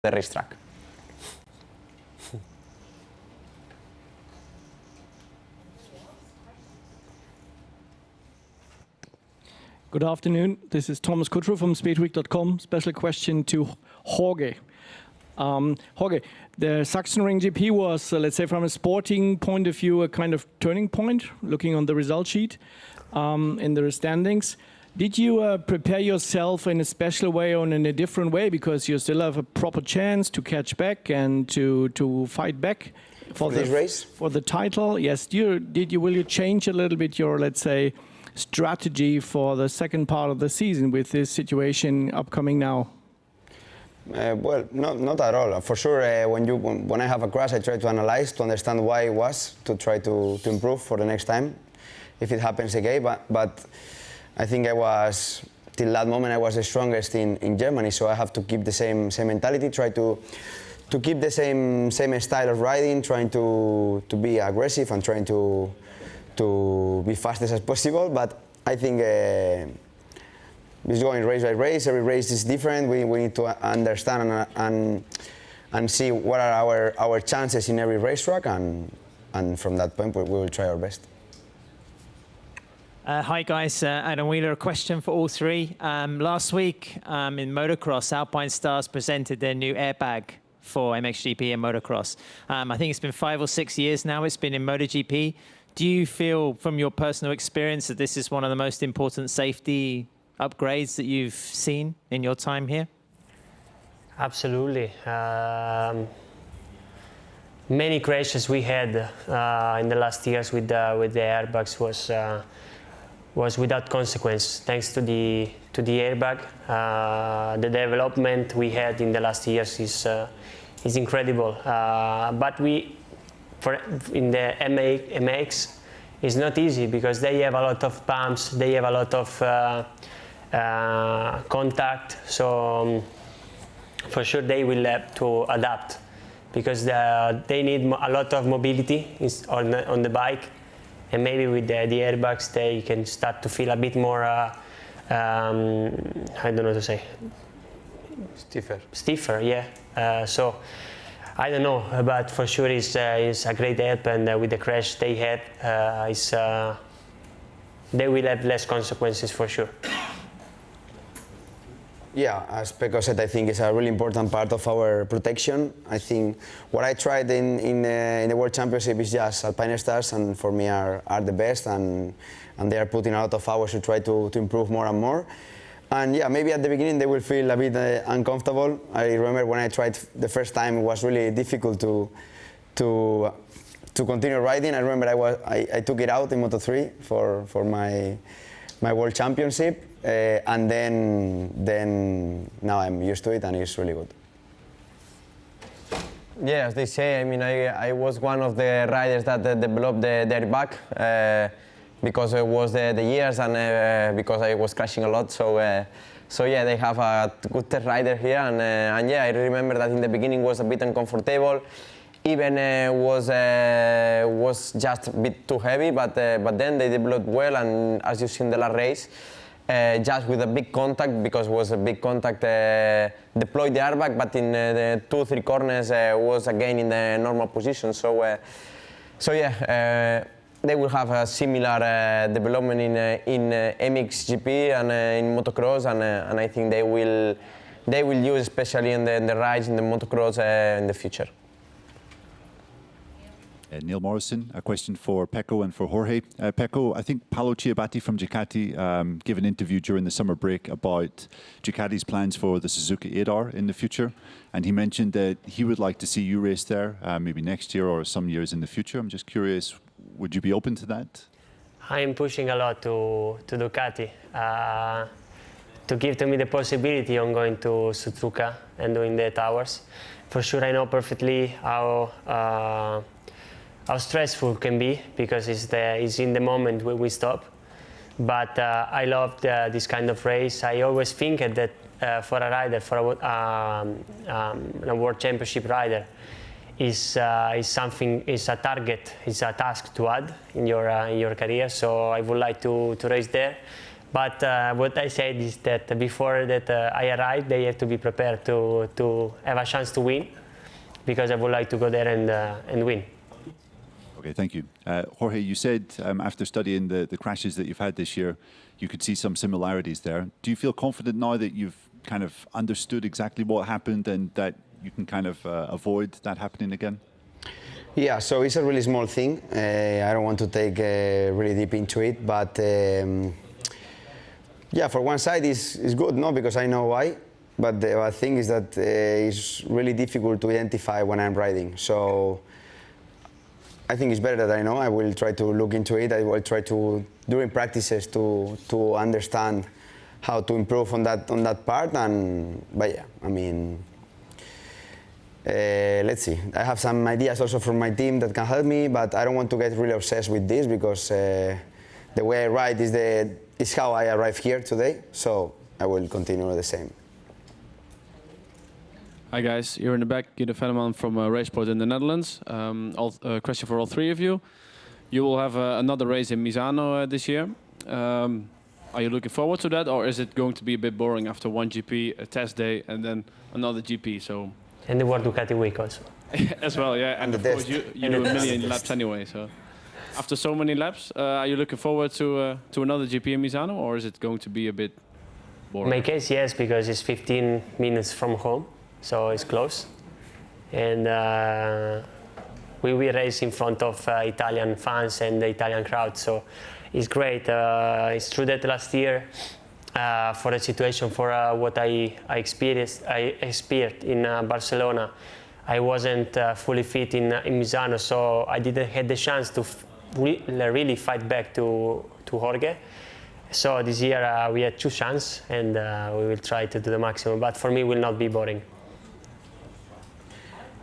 the racetrack. Good afternoon. This is Thomas Kuttrup from speedweek.com. Special question to Jorge. Jorge, the Sachsenring GP was, let's say, from a sporting point of view, a kind of turning point, looking on the result sheet in the standings. Did you prepare yourself in a special way or in a different way, because you still have a proper chance to catch back and to fight back for this race? For the title? Yes. Will you change a little bit your, let's say, strategy for the second part of the season with this situation upcoming now? Well, not at all. For sure, when I have a crash, I try to analyze, to understand why it was, to try to improve for the next time, if it happens again. But I think till that moment, I was the strongest in Germany, so I have to keep the same mentality, try to keep the same style of riding, trying to be aggressive and trying to be fastest as possible. But I think it's going race by race. Every race is different. We need to understand and see what are our chances in every racetrack, and from that point we will try our best. Hi guys, Adam Wheeler, a question for all three. Last week in motocross, Alpine Stars presented their new airbag for MXGP and motocross. I think it's been 5 or 6 years now it's been in MotoGP. Do you feel, from your personal experience, that this is one of the most important safety upgrades that you've seen in your time here? Absolutely. Many crashes we had in the last years with the airbags was without consequence, thanks to the airbag. The development we had in the last years is incredible. But in the MX, it's not easy, because they have a lot of bumps, they have a lot of contact, so for sure they will have to adapt, because they need a lot of mobility on the bike, and maybe with the airbags they can start to feel a bit more, I don't know how to say, stiffer, yeah. So I don't know, but for sure it's a great help, and with the crash they had, they will have less consequences for sure. Yeah, as Pecco said, I think it's a really important part of our protection. I think what I tried in the World Championship is just Alpine Stars, and for me are the best, and they are putting a lot of hours to try to improve more and more. And yeah, maybe at the beginning they will feel a bit uncomfortable. I remember when I tried the first time, it was really difficult to continue riding. I remember I took it out in Moto3 for my World Championship, and then now I'm used to it and it's really good. Yeah, as they say, I mean, I was one of the riders that developed the airbag. Because it was the years, and because I was crashing a lot, so yeah, they have a good test rider here, and yeah, I remember that in the beginning was a bit uncomfortable, even was just a bit too heavy, but then they developed well, and as you see in the last race, just with a big contact, because it was a big contact, deployed the airbag, but in the 2-3 corners was again in the normal position, so yeah. They will have a similar development in MXGP and in motocross, and I think they will use, especially in the rides in the motocross in the future. Neil Morrison, a question for Pecco and for Jorge. Pecco, I think Paolo Ciabatti from Ducati gave an interview during the summer break about Ducati's plans for the Suzuka 8R in the future, and he mentioned that he would like to see you race there maybe next year or some years in the future. I'm just curious, would you be open to that? I'm pushing a lot to Ducati to give to me the possibility of going to Suzuka and doing the towers. For sure, I know perfectly how stressful it can be, because it's in the moment where we stop. But I love this kind of race. I always think that for a rider, for a World Championship rider, is a target, is a task to add in your career. So I would like to race there, But what I said is that before that I arrive, they have to be prepared to have a chance to win, because I would like to go there and win. Okay, thank you. Jorge, you said after studying the crashes that you've had this year, you could see some similarities there. Do you feel confident now that you've kind of understood exactly what happened and that you can kind of avoid that happening again? Yeah, so it's a really small thing. I don't want to take really deep into it, but yeah, for one side it's good, no, because I know why. But the thing is that it's really difficult to identify when I'm riding. So I think it's better that I know. I will try to look into it. I will try to, during practices, to understand how to improve on that part. But yeah, I mean, let's see. I have some ideas also from my team that can help me, but I don't want to get really obsessed with this, because the way I ride is how I arrive here today. So I will continue the same. Hi guys, you're in the back, Guido Venneman from Raceport in the Netherlands. Question for all three of you. You will have another race in Misano this year. Are you looking forward to that, or is it going to be a bit boring after one GP, a test day, and then another GP? So. And the World Ducati week also. As well, yeah. And of course you do a million laps anyway. So after so many laps, are you looking forward to another GP in Misano, or is it going to be a bit boring? In my case, yes, because it's 15 minutes from home. So it's close, and we will race in front of Italian fans and the Italian crowd, so it's great. It's true that last year, for the situation, for what I experienced in Barcelona, I wasn't fully fit in Misano, so I didn't have the chance to really fight back to Jorge. So this year we had two chances, and we will try to do the maximum, but for me it will not be boring.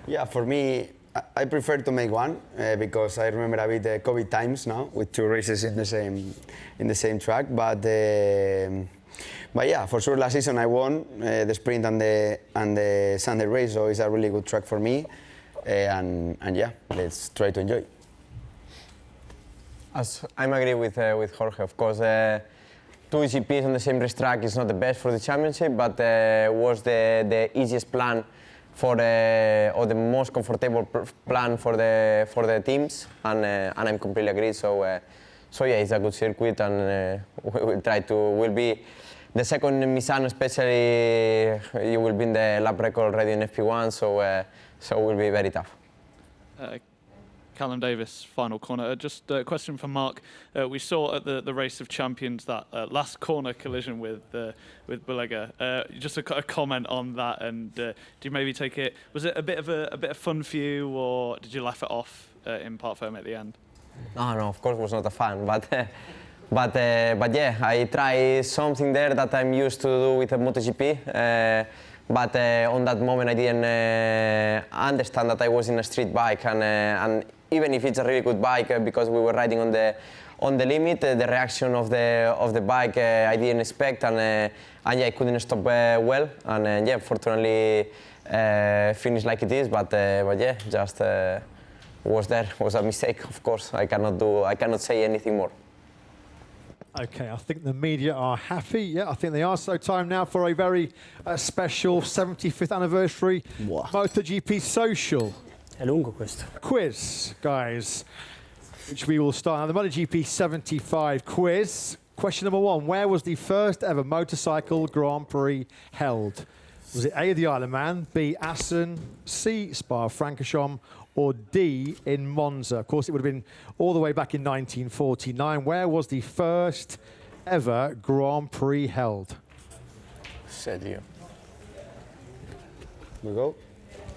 Yeah, for me, I prefer to make one because I remember a bit the COVID times now with two races in the same track. But yeah, for sure, last season I won the sprint and the Sunday race, so it's a really good track for me. And yeah, let's try to enjoy. As I'm agree with Jorge, of course. Two GPs on the same racetrack is not the best for the championship, but was the easiest plan or the most comfortable plan for the teams, and I'm completely agree. So yeah, it's a good circuit, and we will try to. Will be the second in Misano, especially. You will be in the lap record already in FP1, so it will be very tough. Callum Davis, final corner. Just a question for Mark. We saw at the Race of Champions that last corner collision with Belega. Just a comment on that, and do you maybe take it? Was it a bit of fun for you, or did you laugh it off in Parc Fermé at the end? No, of course it was not a fun, but yeah, I try something there that I'm used to do with a MotoGP. But on that moment I didn't understand that I was in a street bike, and even if it's a really good bike, because we were riding on the limit, the reaction of the bike I didn't expect, and yeah, I couldn't stop well, and yeah, fortunately finished like it is, but yeah, just was a mistake, of course. I cannot say anything more. Okay, I think the media are happy. Yeah, I think they are. So time now for a very special 75th anniversary MotoGP social. È lungo questo. Quiz, guys, which we will start. Now, the MotoGP 75 quiz. Question number one, where was the first ever motorcycle Grand Prix held? Was it A, the Isle of Man, B, Assen, C, Spa-Francorchamps, or D, in Monza? Of course, it would have been all the way back in 1949. Where was the first ever Grand Prix held? Said you. We go?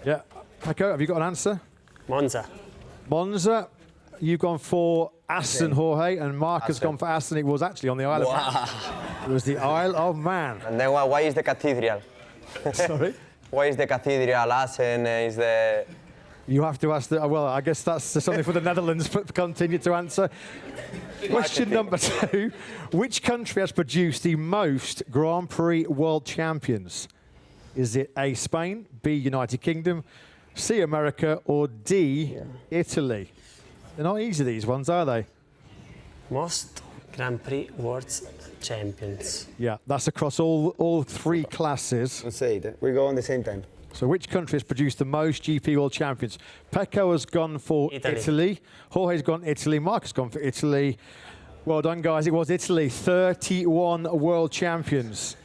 Yeah. Paco, have you got an answer? Monza. Monza. You've gone for Assen, Jorge, and Mark has gone for Assen. It was actually on the Isle of Man. It was the Isle of Man. And then why is the cathedral? Sorry? Why is the cathedral? Assen is the... You have to ask the... Well, I guess that's something for the Netherlands to continue to answer. Question number two. Which country has produced the most Grand Prix World Champions? Is it A, Spain, B, United Kingdom, C, America, or D, Italy? They're not easy, these ones, are they? Most? Grand Prix World Champions. Yeah, that's across all three classes. Let's say it. We go on the same time. So which country has produced the most GP World Champions? Pecco has gone for Italy. Jorge's gone Italy. Mark has gone for Italy. Well done, guys. It was Italy. 31 World Champions.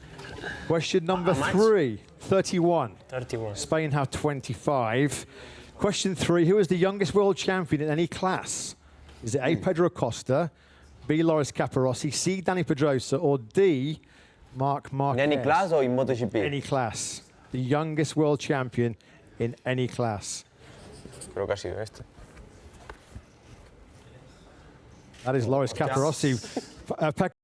Question number 3. 31. 31. Spain have 25. Question 3. Who is the youngest world champion in any class? Is it A, Pedro Costa, B, Loris Capirossi, C, Dani Pedrosa, or D, Marc Marquez? In any class or in MotoGP? Any class. The youngest world champion in any class. Creo que ha sido este. That is Loris Capirossi.